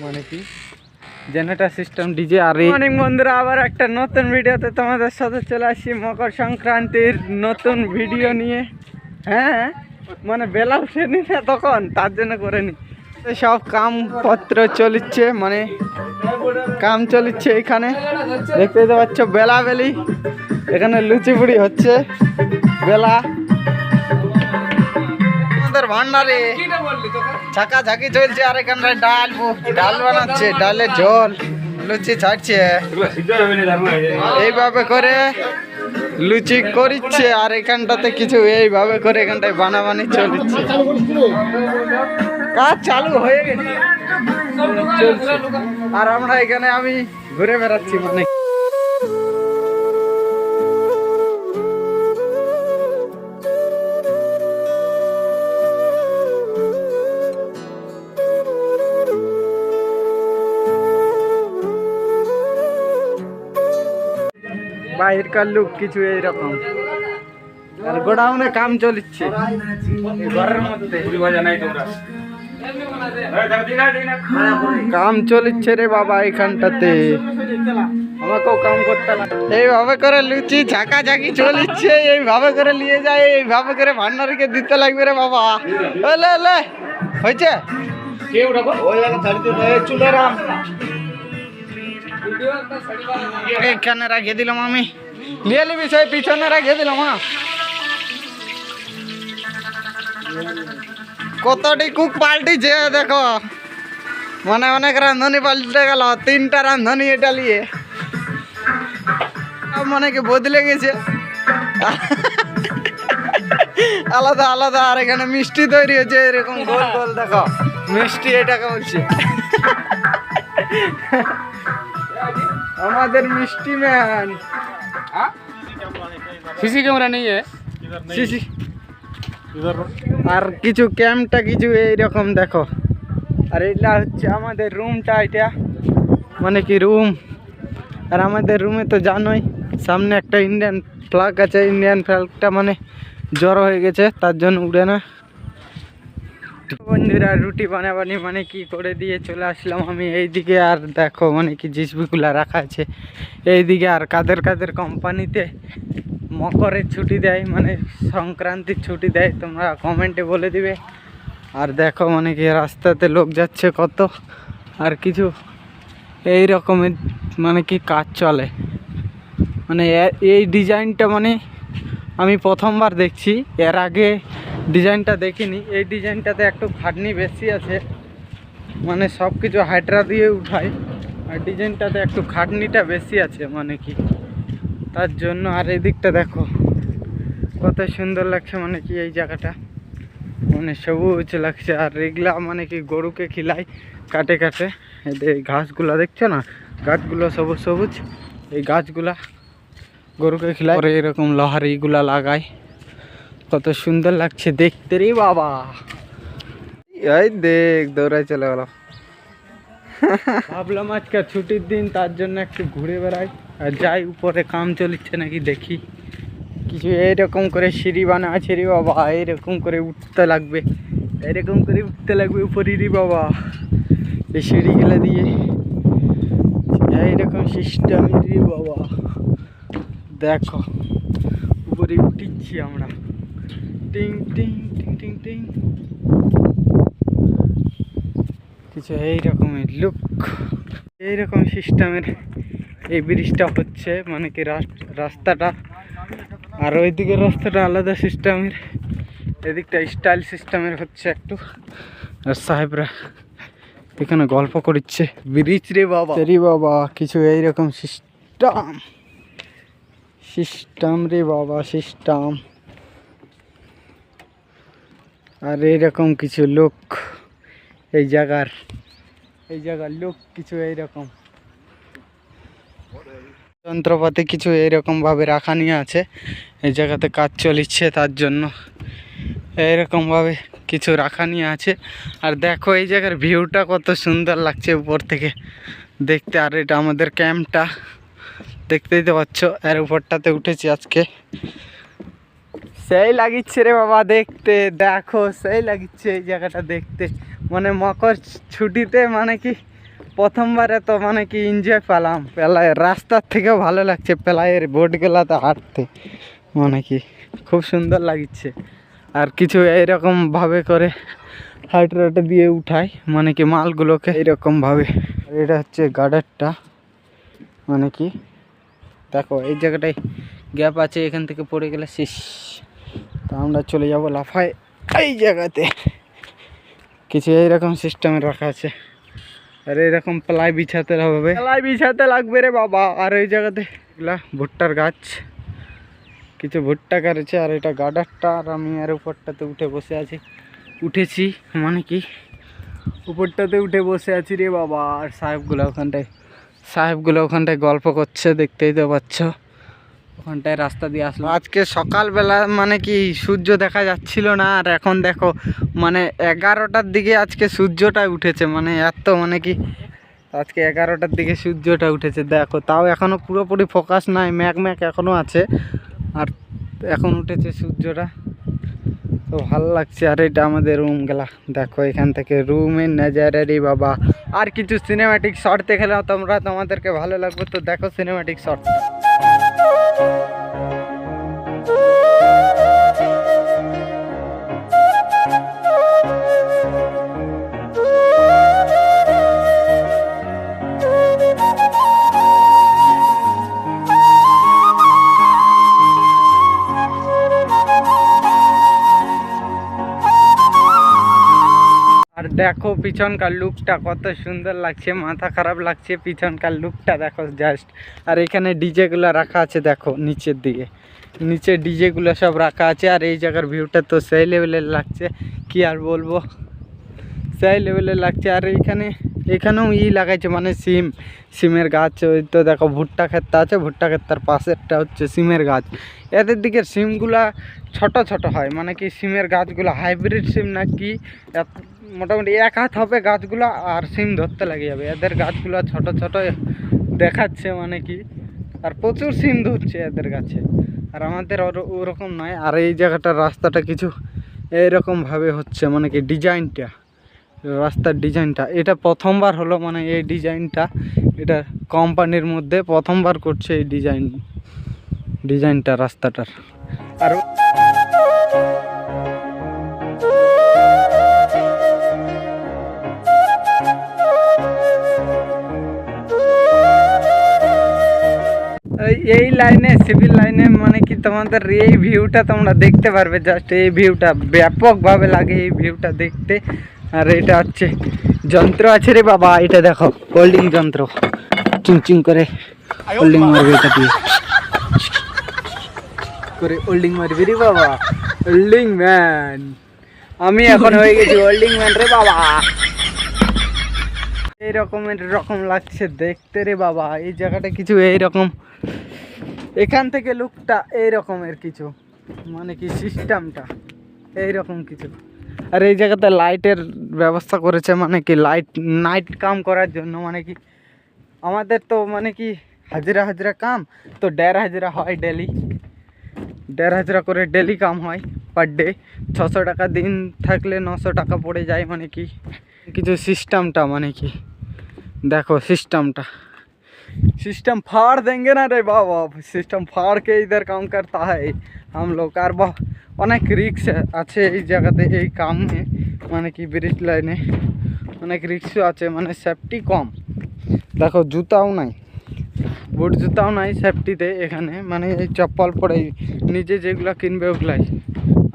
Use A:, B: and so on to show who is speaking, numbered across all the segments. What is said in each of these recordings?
A: মানে কি generator system DJ. আর অনেক বন্ধুরা আবার একটা নতুন ভিডিওতে তোমাদের সাথে চলে আসি মকর সংক্রান্তির নতুন ভিডিও নিয়ে। হ্যাঁ মানে বেলা উঠেনি না তখন, তার জন্য করেনি। সব কামপত্র চলিচ্ছে, মানে কাম চলিচ্ছে এখানে, দেখতে পাচ্ছ বেলা বেলি। এখানে লুচি পুড়ি হচ্ছে বেলা। আমাদের ভান্ডারে ঝাঁকা ঝাঁকি চলছে, আর এখানটায় ডাল বানাচ্ছে, ডালের ঝোল, লুচি ছাড়ছে, এইভাবে করে লুচি করিচ্ছে। আর এখানটাতে কিছু এইভাবে করে এখানটায় বানাবানি চলছে, কাজ চালু হয়ে গেছে। আর আমরা এখানে আমি ঘুরে বেড়াচ্ছি, মানে বাহিরকার লুক কিছু এইরকম। আর গোডাউনে কাম চলছে ঘরের মধ্যে, কাম চলছে রে বাবা এখানটাতে। আমাকেও কাম করতে লাগে। এইভাবে করে লুচি ঝাঁকা ঝাঁকি চলছে, এইভাবে করে নিয়ে যায়, এইভাবে করে ভান্ডারকে দিতে লাগবে রে বাবা। হয়েছে এখানে রাখিয়ে দিলাম আমি, নিয়ে নিবি সেই পিছনে রাখিয়ে দিলাম। কতটি কুক পাল্টিছে দেখো, মানে অনেক রাঁধুনি পাল্টে গেল, 3টা রাঁধুনি এটা নিয়ে মানে কি বদলে গেছে আলাদা আলাদা। আর এখানে মিষ্টি তৈরি হচ্ছে এরকম গোল গোল, দেখো মিষ্টি এটাকে বলছে আমাদের মিষ্টি ম্যান।
B: सीसी कैमरा नहीं है।
A: সিসি আর কিছু ক্যাম্পটা কিছু এইরকম দেখো। আর এটা হচ্ছে আমাদের রুমটা, এটা মানে কি রুম। আর আমাদের রুমে তো জানোই সামনে একটা ইন্ডিয়ান ফ্ল্যাগ আছে, ইন্ডিয়ান ফ্ল্যাগটা মানে জ্বর হয়ে গেছে, তার জন্য উড়ে না। বন্ধুরা রুটি বানাবানি মানে কি করে দিয়ে চলে আসলাম আমি এইদিকে। আর দেখো মানে কি জিসবিগুলা রাখা আছে এইদিকে। আর কাদের কাদের কোম্পানিতে মকরের ছুটি দেয়, মানে সংক্রান্তির ছুটি দেয়, তোমরা কমেন্টে বলে দিবে। আর দেখো মানে কি রাস্তাতে লোক যাচ্ছে কত, আর কিছু এই রকমের মানে কি কাজ চলে। মানে এই ডিজাইনটা মানে আমি প্রথমবার দেখছি, এর আগে ডিজাইনটা দেখিনি। এই ডিজাইনটাতে একটু খাটনি বেশি আছে, মানে সব কিছু হাইড্রা দিয়ে উঠায়, আর ডিজাইনটাতে একটু খাটনিটা বেশি আছে মানে কি, তার জন্য। আর এই দিকটা দেখো কত সুন্দর লাগছে, মানে কি এই জায়গাটা মানে সবুজ লাগছে। আর এগুলা মানে কি গরুকে খিলায় কাটে কাটে, এই ঘাসগুলা দেখছো না, গাছগুলো সবুজ সবুজ, এই গাছগুলা গরুকে খিলায়, এরকম লোহার এইগুলা লাগায়, কত সুন্দর লাগছে দেখতে রে বাবা। এই দেখ দৌড়ায় চলে গেল। ভাবলাম আজকে ছুটির দিন, তার জন্য একটু ঘুরে বেড়াই আর যাই উপরে, কাম চলছে নাকি দেখি। কিছু এইরকম করে সিঁড়ি বানা আছে রে বাবা, এইরকম করে উঠতে লাগবে, এরকম করে উঠতে লাগবে উপরে রে বাবা, এই সিঁড়িগুলো দিয়ে এইরকম সিস্টেম রে বাবা। দেখো উপরে উঠিচ্ছি আমরা, টিং টিং টিং টিং টিং, কিছু এইরকমের লুক, এইরকম সিস্টেমের এই ব্রিজটা হচ্ছে, মানে কি রাস্তাটা। আর ওইদিকে রাস্তাটা আলাদা সিস্টেমের, এদিকটা স্টাইল সিস্টেমের হচ্ছে একটু। আর সাহেবরা এখানে গল্প করছে, ব্রিজ রে বাবা রে বাবা, কিছু এইরকম সিস্টেম রে বাবা, সিস্টেম। আর এইরকম কিছু লোক এই জায়গার লোক কিছু এইরকম যন্ত্রপাতি কিছু এইরকম ভাবে রাখা নিয়ে আছে, এই জায়গাতে কাজ চলছে, তার জন্য এইরকম ভাবে কিছু রাখা নিয়ে আছে। আর দেখো এই জায়গার ভিউটা কত সুন্দর লাগছে উপর থেকে দেখতে। আর এটা আমাদের ক্যাম্পটা, দেখতেই তো পাচ্ছ, এর উপরটাতে উঠেছি আজকে, সেই লাগিচ্ছে রে বাবা দেখতে। দেখো সেই লাগিচ্ছে এই জায়গাটা দেখতে, মানে মকর ছুটিতে মানে কি প্রথমবারে তো মানে কি এনজয় পেলাম, পেলায় রাস্তার থেকেও ভালো লাগছে, পেলায়ের বোটগুলাতে হাঁটতে মানে কি খুব সুন্দর লাগছে। আর কিছু এইরকমভাবে করে হাইটে দিয়ে উঠায় মানে কি মালগুলোকে এইরকমভাবে। এটা হচ্ছে গার্ডারটা মানে কি দেখো এই জায়গাটায় গ্যাপ আছে, এখান থেকে পড়ে গেলে শেষ। তো আমরা চলে যাব লাফায় এই জায়গাতে। কিছু এইরকম সিস্টেমে রাখা আছে, আর এইরকম প্লাই বিছাতে হবে, প্লাই বিছাতে লাগবে রে বাবা। আর এই জায়গাতে এগুলা ভুট্টার গাছ, কিছু ভুট্টা গাড়ছে। আর এটা গার্ডারটা, আর আমি আর উপরটাতে উঠে বসে আছি, উঠেছি মানে কি উপরটাতে উঠে বসে আছি রে বাবা। আর সাহেবগুলো ওখানটায় গল্প করছে, দেখতেই তো পাচ্ছ। ওখানটায় রাস্তা দিয়ে আসলো। আজকে সকালবেলা মানে কি সূর্য দেখা যাচ্ছিল না, আর এখন দেখো মানে 11টার দিকে আজকে সূর্যটা উঠেছে। মানে এত মানে কি আজকে 11টার দিকে সূর্যটা উঠেছে দেখো। তাও এখনো পুরোপুরি ফোকাস নাই, ম্যাক এখনো আছে, আর এখন উঠেছে সূর্যটা, তো ভালো লাগছে। আর এটা আমাদের রুম গেলা দেখো, এখান থেকে রুমের নাজারে বাবা। আর কিছু সিনেম্যাটিক শট দেখলে তোমাদেরকে ভালো লাগবে, তো দেখো সিনেম্যাটিক শট। আর দেখো পিছনকার লুকটা কত সুন্দর লাগছে, মাথা খারাপ লাগছে পিছনকার লুকটা দেখো জাস্ট। আর এখানে ডিজেগুলো রাখা আছে দেখো, নিচের দিকে নিচে ডিজেগুলো সব রাখা আছে। আর এই জায়গার ভিউটা তো সেই লেভেলের লাগছে, কি আর বলবো, সেই লেভেলের লাগছে। আর এখানেও লাগাইছে মানে সিমের গাছ। ওই তো দেখো ভুট্টা ক্ষেতটা আছে, ভুট্টা ক্ষেতটার পাশেরটা হচ্ছে সিমের গাছ। এদের দিকে সিমগুলা ছোট ছোট হয়, মানে কি সিমের গাছগুলো হাইব্রিড সিম না কি, মোটামুটি 1 হাত হবে গাছগুলো, আর সিম ধরতে লাগে যাবে। এদের গাছগুলো ছোট ছোট দেখাচ্ছে মানে কি, আর প্রচুর সিম ধরছে এদের গাছে। আর আমাদের ওরকম নয়। আর এই জায়গাটার রাস্তাটা কিছু এইরকমভাবে হচ্ছে মানে কি ডিজাইনটা, রাস্তার ডিজাইনটা এটা প্রথমবার হলো, মানে এই ডিজাইনটা এটা কোম্পানির মধ্যে প্রথমবার করছে এই ডিজাইনটা রাস্তাটার। আর এই লাইনে সিভিল লাইনে মানে কি তোমাদের এই ভিউটা তোমরা দেখতে পারবে, জাস্ট এই ভিউটা ব্যাপকভাবে লাগে এই ভিউটা দেখতে। আর এটা হচ্ছে যন্ত্র আছে রে বাবা, এটা দেখো হোল্ডিং যন্ত্র, চিং করে হোল্ডিং মারবে, এটা দিয়ে করে হোল্ডিং মারবি রে বাবা, হোল্ডিং ম্যান। আমি এখন হয়ে গেছি হোল্ডিং ম্যান রে বাবা। এইরকম লাগছে দেখতে রে বাবা। এই জায়গাটা কিছু এইরকম, এখান থেকে লুকটা এইরকমের কিছু, মানে কি সিস্টেমটা এইরকম কিছু। আর এই জায়গাতে লাইটের ব্যবস্থা করেছে, মানে কি নাইট কাম করার জন্য। মানে কি আমাদের তো মানে কি হাজিরা কাম, তো 1.5 হাজিরা হয় ডেলি, 1.5 হাজিরা করে ডেলি কাম হয় পার ডে। 600 টাকা দিন থাকলে 900 টাকা পড়ে যায়। মানে কি কিছু সিস্টেমটা মানে কি देखो सिस्टम फाड़ देंगे ना रे बाबा, सिस्टम फाड़ के इधर काम करता है हम लोग। আর অনেক রিক্স আছে এই জায়গাতে এই কামে, মানে কি ব্রিজ লাইনে অনেক রিক্স আছে, মানে সেফটি কম। দেখো জুতাও নাই, বুট জুতাও নাই সেফটিতে এখানে। মানে এই চপ্পল পরে নিজে যেগুলো কিনবে ওগুলাই,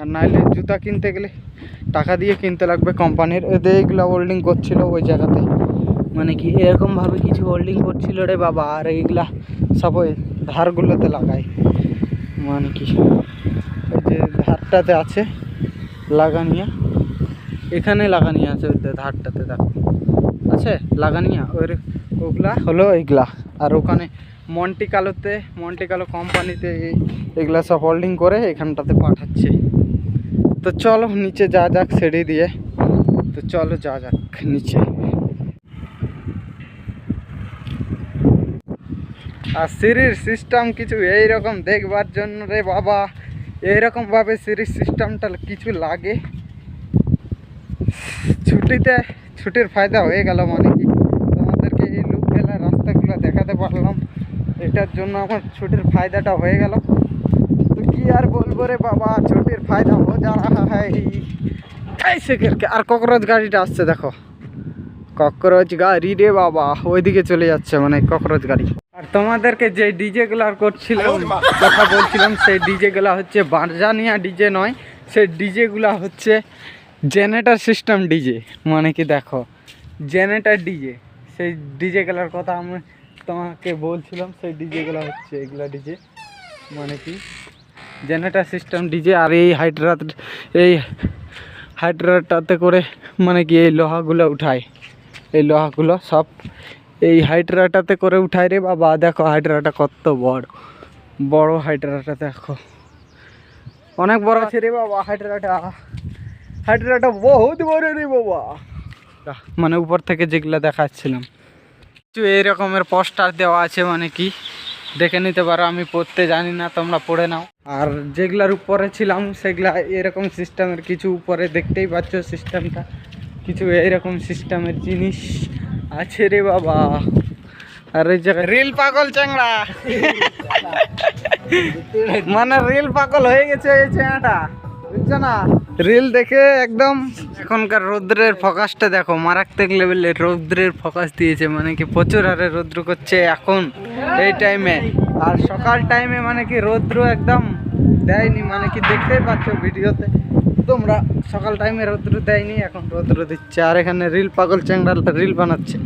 A: আর নাইলে জুতা কিনতে গেলে টাকা দিয়ে কিনতে লাগবে কোম্পানির। এদের এইগুলো হোল্ডিং করছিল ওই জায়গাতে, মানে কি এরকমভাবে কিছু হোল্ডিং করছিল রে বাবা। আর এইগুলা সব ওই ধারগুলোতে লাগায়, মানে কি ওই যে ধারটাতে আছে লাগানিয়া, এখানে লাগানিয়া আছে ওই ধারটাতে দেখো আছে লাগানিয়া, ওগুলা হলো এইগুলা। আর ওখানে মন্টি কালো কোম্পানিতে এগুলা সব হোল্ডিং করে এখানটাতে পাঠাচ্ছে। তো চলো নিচে যা যাক সিঁড়ি দিয়ে, তো চলো যা যাক নিচে। আর সিঁড়ির সিস্টেম কিছু এইরকম দেখবার জন্য রে বাবা, এইরকমভাবে সিঁড়ির সিস্টেমটা কিছু লাগে। ছুটির ফায়দা হয়ে গেল, মানে কি তোমাদেরকে দেখাতে পারলাম, এটার জন্য আমার ছুটির ফায়দাটা হয়ে গেল। তো কি আর বলবো রে বাবা, ছুটির ফায়দা হো যা রাহা হ্যায় कैसे करके। আর ককরোচ গাড়িটা আসছে দেখো, ককরোচ গাড়ি রে বাবা, ওইদিকে চলে যাচ্ছে মানে ককরোচ গাড়ি। আর তোমাদেরকে যে ডিজে গুলো করছিলাম, কথা বলছিলাম, সেই ডিজে গুলা হচ্ছে বারজানিয়া ডিজে নয়, সেই ডিজে গুলা হচ্ছে জেনারেটর সিস্টেম ডিজে, মানে কি দেখো জেনারেটর ডিজে। সেই ডিজে গুলার কথা আমি তোমাকে বলছিলাম, সেই ডিজে গুলা হচ্ছে এগুলা ডিজে, মানে কি জেনারেটর সিস্টেম ডিজে। আর এই হাইড্রাটাতে করে মানে কি এই লোহাগুলো উঠায়, এই লোহাগুলো সব এই হাইড্রাটাতে করে উঠায় রে বাবা। দেখো হাইড্রাটা কত বড় বড়, হাইড্রাটা দেখো অনেক বড় আছে রে বাবা। হাইড্রাটা বহুত বড় রে বাবা, মানে উপর থেকে যেগুলো দেখাচ্ছিলাম। কিছু এই রকমের পোস্টার দেওয়া আছে, মানে কি দেখে নিতে পারো, আমি পড়তে জানি না, তোমরা পড়ে নাও। আর যেগুলার উপরে ছিলাম সেগুলা এরকম সিস্টেমের কিছু, উপরে দেখতেই পাচ্ছ সিস্টেমটা, কিছু এইরকম সিস্টেমের জিনিস আছে রে বাবা। আর এই জায়গায় রিল পাগল চ্যাংড়া মানে রিল পাগল হয়ে গেছে এই চ্যাংড়াটা, বুঝছো না? রিল দেখে একদম। এখনকার রৌদ্রের ফোকাসটা দেখো, মারাত্মক লেভেলের রৌদ্রের ফোকাস দিয়েছে, মানে কি প্রচুর হারে রৌদ্র করছে এখন এই টাইমে। আর সকাল টাইমে মানে কি রৌদ্র একদম দেয়নি, মানে কি দেখতেই পাচ্ছ ভিডিওতে তোমরা, সকাল টাইমে রৌদ্র দেয়নি, এখন রৌদ্র দিচ্ছে। আর এখানে রিল পাগল চ্যাংড়া রিল বানাচ্ছে।